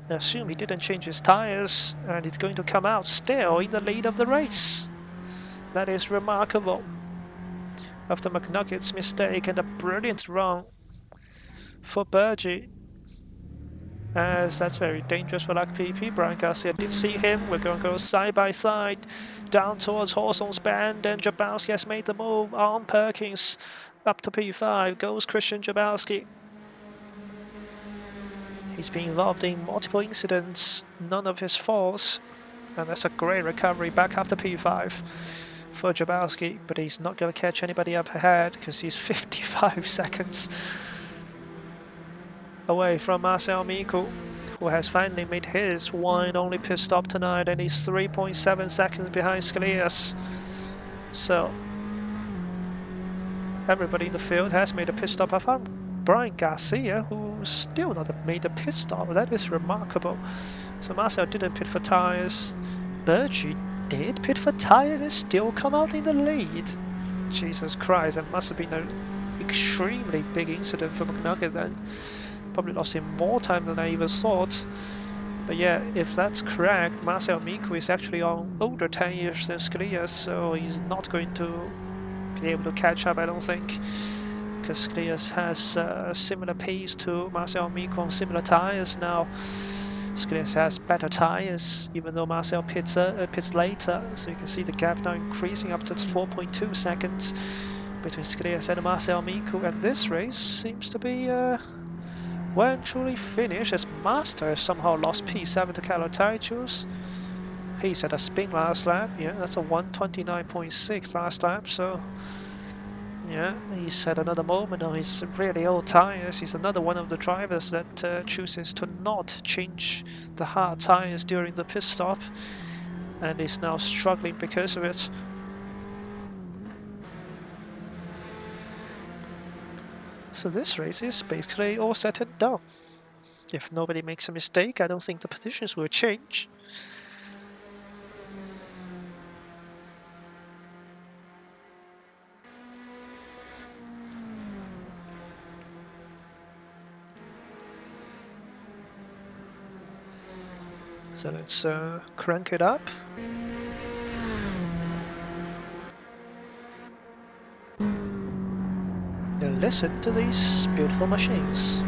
I assume he didn't change his tires, and he's going to come out still in the lead of the race. That is remarkable. After McNugget's mistake and a brilliant run for Bergie, as that's very dangerous for Luck PP. Brian Garcia did see him. We're going to go side by side down towards Hawthorne's bend, and Jabowski has made the move on Perkins. Up to P5 goes Christian Jabowski. He's been involved in multiple incidents, none of his faults, and that's a great recovery back up to P5 for Jabowski, but he's not going to catch anybody up ahead because he's 55 seconds away from Marcel Miku, who has finally made his one-only pit stop tonight, and he's 3.7 seconds behind Scalias. So everybody in the field has made a pit stop. I found Brian Garcia, who's still not made a pit stop. That is remarkable. So Marcel didn't pit for tires. Bergie did pit for tires and still come out in the lead. Jesus Christ, that must have been an extremely big incident for McNugget then. Probably lost him more time than I even thought. But yeah, if that's correct, Marcel Miku is actually on older tires than Scalias, so he's not going to be able to catch up, I don't think, because Scalias has a similar pace to Marcel Miku on similar tires now. Scalias has better tires, even though Marcel pits later, so you can see the gap now increasing up to 4.2 seconds between Scalias and Marcel Miku, and this race seems to be well and truly finished, as Master has somehow lost P7 to Carlo Taichus. He set a spin last lap, yeah, that's a 129.6 last lap, so yeah, he set another moment on his really old tires. He's another one of the drivers that chooses to not change the hard tires during the pit stop, and is now struggling because of it. So this race is basically all set and done. If nobody makes a mistake, I don't think the positions will change. So let's crank it up. And listen to these beautiful machines.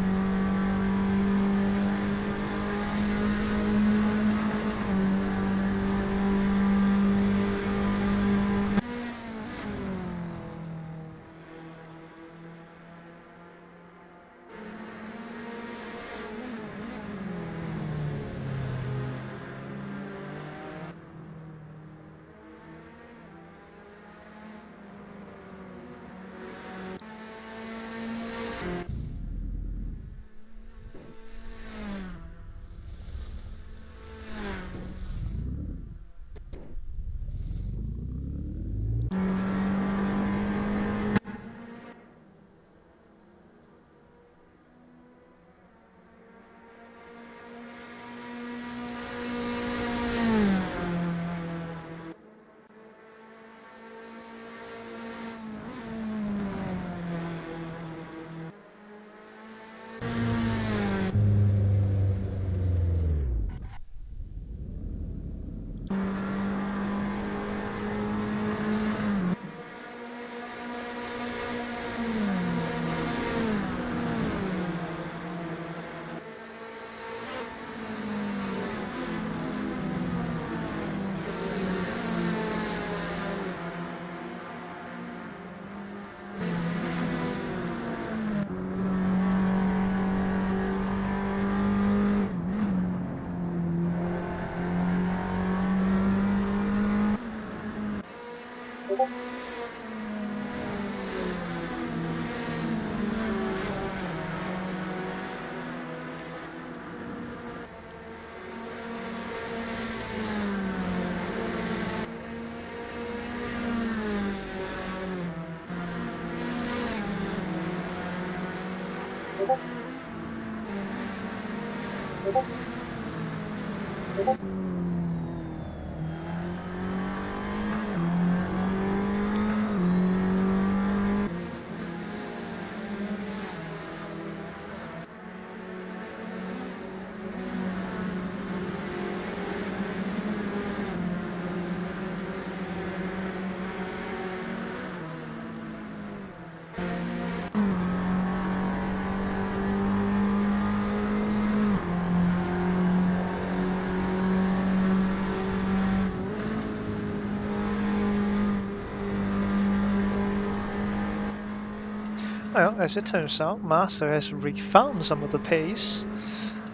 Well, as it turns out, Master has refound some of the pace.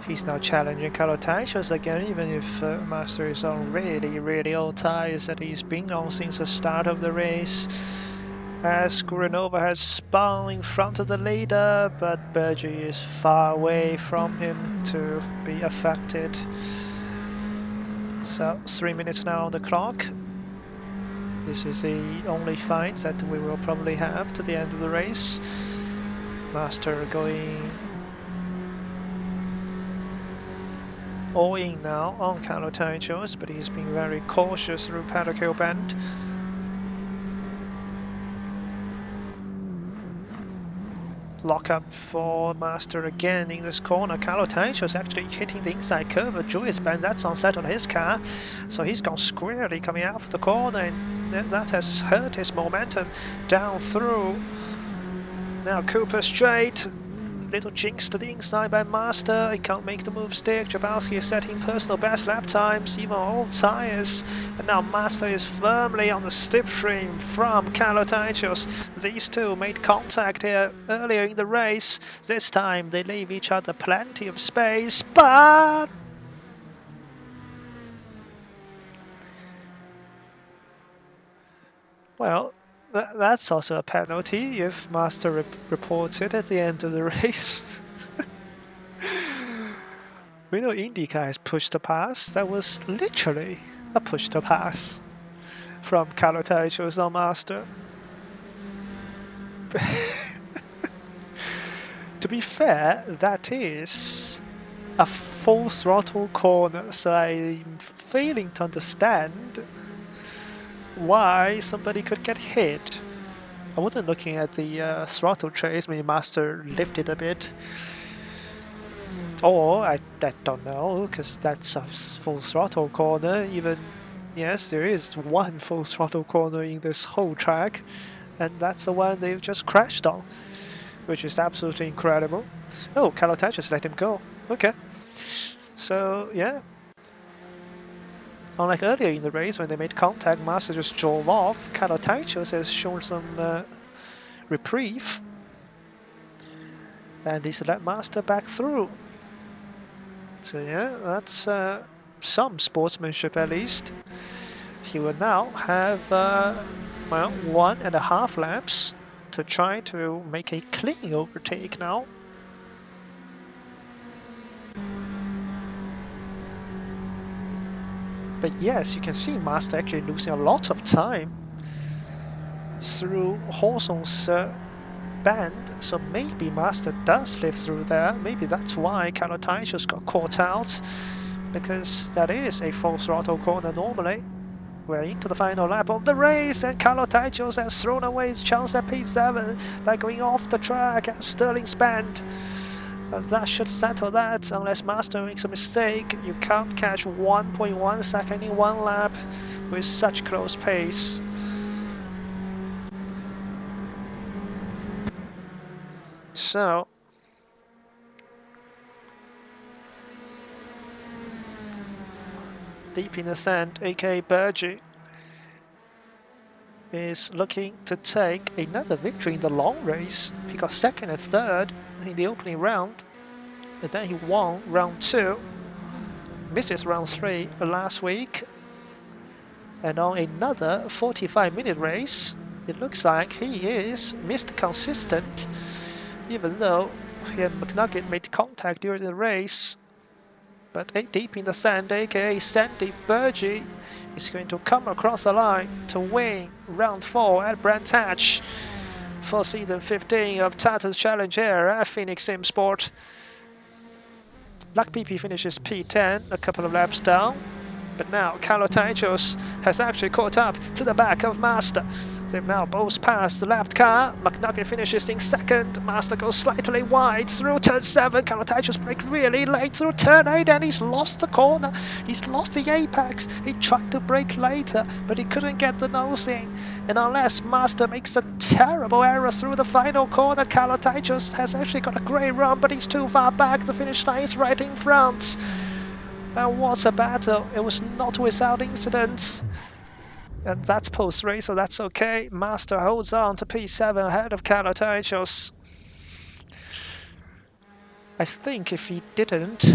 He's now challenging Kalotaichos again, even if Master is on really old tires that he's been on since the start of the race. As Gurinova has spun in front of the leader, but Bergy is far away from him to be affected. So 3 minutes now on the clock. This is the only fight that we will probably have to the end of the race. Master going all in now on Kalotaichos, but he's been very cautious through Paddock Bend. Lock up for Master again in this corner. Kalotaichos actually hitting the inside curve of Julius Bend. That's on set on his car, so he's gone squarely coming out of the corner, and that has hurt his momentum down through. Now Cooper straight. Little jinx to the inside by Master. He can't make the move stick. Jabalski is setting personal best lap times, even on old tyres. And now Master is firmly on the slipstream from Kalotaichos. These two made contact here earlier in the race. This time they leave each other plenty of space, but well, that's also a penalty if Master reports it at the end of the race. We know IndyCar has pushed the pass. That was literally a push to pass from Kalotaichos on Master. To be fair, that is a full throttle corner, so I'm failing to understand why somebody could get hit. I wasn't looking at the throttle trace. Maybe Master lifted a bit. Or, I don't know, because that's a full throttle corner. Even, yes, there is one full throttle corner in this whole track, and that's the one they've just crashed on, which is absolutely incredible. Oh, Kalotaichos let him go. Okay. So, yeah. Unlike earlier in the race when they made contact, Master just drove off. Kalotaichos has shown some reprieve, and he's let Master back through. So yeah, that's some sportsmanship at least. He will now have, well, 1.5 laps to try to make a clean overtake now. But yes, you can see Master actually losing a lot of time through Horson's bend, so maybe Master does live through there. Maybe that's why Kalotaichos got caught out, because that is a full throttle corner normally. We're into the final lap of the race, and Kalotaichos has thrown away his chance at P7 by going off the track at Sterling's Bend. And that should settle that, unless Master makes a mistake. You can't catch 1.1 second in one lap with such close pace. So, deep in the sand, aka Bergy is looking to take another victory in the long race. He got second and third in the opening round, and then he won round 2, misses round 3 last week, And on another 45-minute race, it looks like he is Mr. Consistent, even though he and McNugget made contact during the race. But deep in the sand, aka Sandy Burgee, is going to come across the line to win round 4 at Brands Hatch for season 15 of Tata's Challenge here at Phoenix Sim Sport. Luck PP finishes P10, a couple of laps down. But now Kalotaichos has actually caught up to the back of Master. They've now both passed the left car. McNugget finishes in second. Master goes slightly wide through turn 7. Kalotaichos brakes really late through turn 8 and he's lost the corner. He's lost the apex. He tried to brake later, but he couldn't get the nose in. And unless Master makes a terrible error through the final corner, Kalotaichos has actually got a great run, but he's too far back. The finish line is right in front. And what a battle. It was not without incidents. And that's post-race, so that's okay. Master holds on to P7 ahead of Kalotaichos. I think if he didn't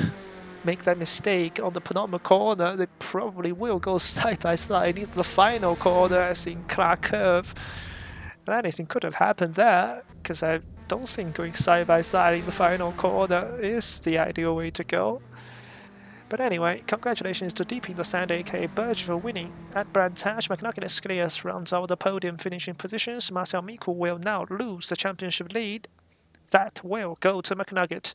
make that mistake on the penultimate corner, they probably will go side by side into the final corner as in Clark Curve. And anything could have happened there, because I don't think going side by side in the final corner is the ideal way to go. But anyway, congratulations to Deep in the Sand, aka Burge, for winning at Brands Hatch. McNugget Escalias rounds out the podium finishing positions. Marcel Miku will now lose the championship lead. That will go to McNugget.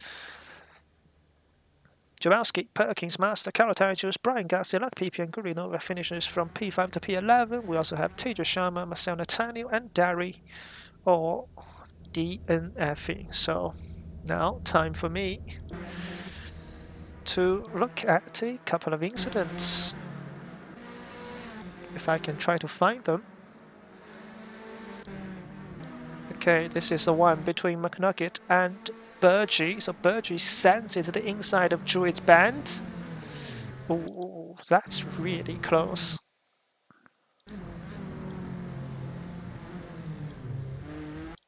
Jamalski, Perkins, Master, Kalotaichos, Brian Garcia, Luck PP and Gurinova finishes from P5 to P11. We also have Teja Sharma, Marcel Nathaniel and Dari or DNFing. So now time for me to look at a couple of incidents, if I can try to find them. Okay, this is the one between McNugget and Burgee. So Burgee sends it to the inside of Druid's band. Oh, that's really close.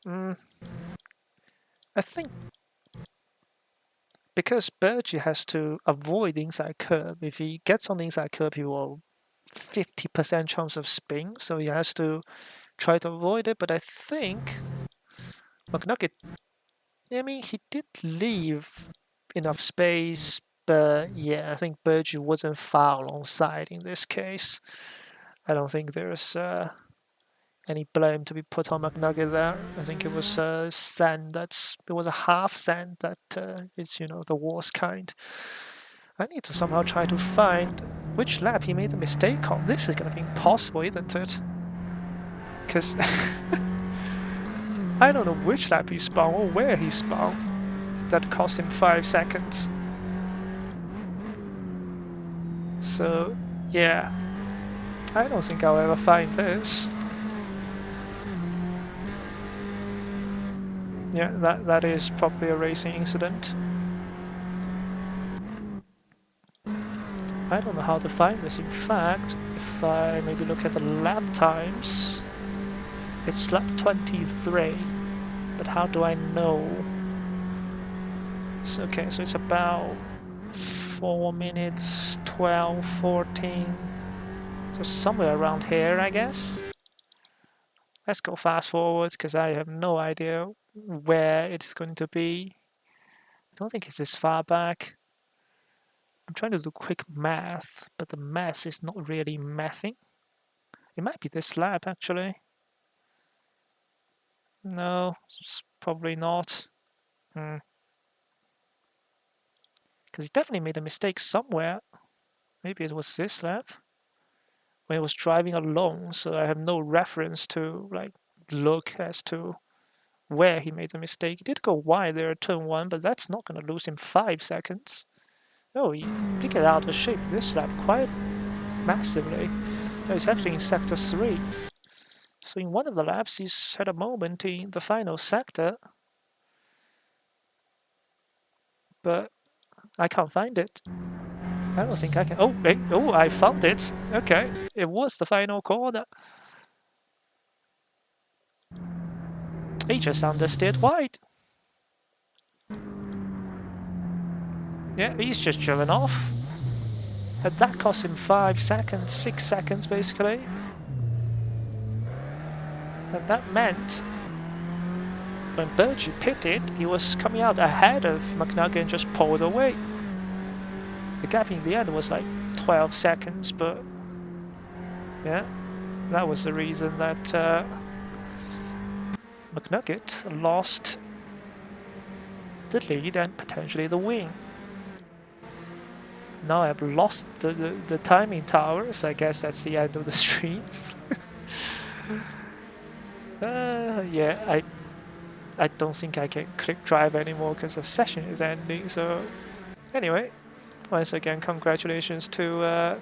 I think because Burgee has to avoid the inside curb. If he gets on the inside curb, he will 50% chance of spin, so he has to try to avoid it. But I think McNugget, I mean, he did leave enough space, but yeah, I think Burgee wasn't far alongside in this case. I don't think there's any blame to be put on McNugget there. I think it was sand it was a half sand that is, you know, the worst kind. I need to somehow try to find which lap he made a mistake on. This is going to be impossible, isn't it? Because I don't know which lap he spun or where he spun. That cost him 5 seconds. So, yeah. I don't think I'll ever find this. Yeah, that is probably a racing incident. I don't know how to find this. In fact, if I maybe look at the lap times, it's lap 23. But how do I know? So, okay, so it's about 4 minutes, 12, 14. So somewhere around here, I guess. Let's go fast forward because I have no idea where it's going to be. I don't think it's this far back. I'm trying to do quick math, but the math is not really mathing. It might be this lap actually. No, it's probably not. Because he definitely made a mistake somewhere. Maybe it was this lap when he was driving along, so I have no reference to like look as to where he made the mistake. He did go wide there at turn 1, but that's not going to lose him 5 seconds. Oh, he did get out of shape this lap quite massively. No, he's actually in sector 3. So in one of the laps, he's had a moment in the final sector, but I can't find it. I don't think I can. Oh, hey, oh, I found it. Okay, it was the final corner. He just understeered wide. Yeah, he's just driven off. And that cost him 5 seconds, 6 seconds basically. And that meant when Burgee pitted, he was coming out ahead of McNugget and just pulled away. The gap in the end was like 12 seconds, but yeah, that was the reason that McNugget lost the lead and potentially the win. Now I've lost the timing tower, so I guess that's the end of the stream. Yeah, I don't think I can click drive anymore because the session is ending. So anyway, once again, congratulations to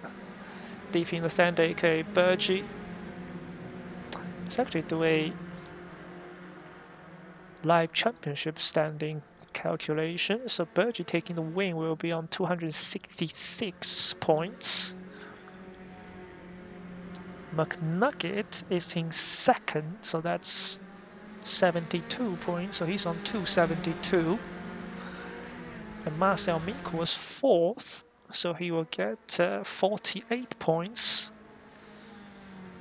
Deep in the Sand, aka Burgee. Let's actually do a live championship standing calculation. So Burgee taking the win will be on 266 points. McNugget is in second, so that's 72 points, so he's on 272. And Marcel Mico was fourth, so he will get 48 points.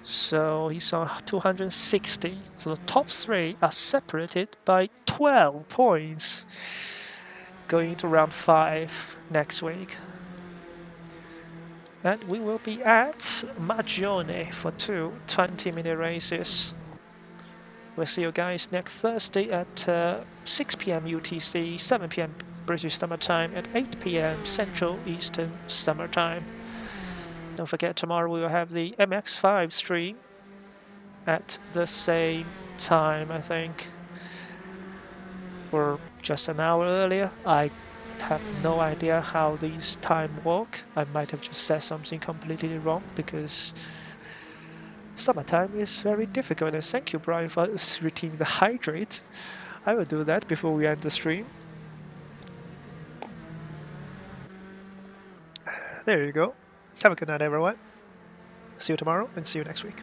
So he's on 260. So the top three are separated by 12 points going into round 5 next week. And we will be at Magione for 2 20-minute races. We'll see you guys next Thursday at 6 p.m. UTC, 7 p.m. British Summer Time, and 8 p.m. Central Eastern Summer Time. Don't forget, tomorrow we will have the MX5 stream at the same time, I think, or just an hour earlier. I have no idea how these time work. I might have just said something completely wrong because summertime is very difficult. And thank you, Brian, for repeating the hydrate. I will do that before we end the stream. There you go. Have a good night, everyone. See you tomorrow and see you next week.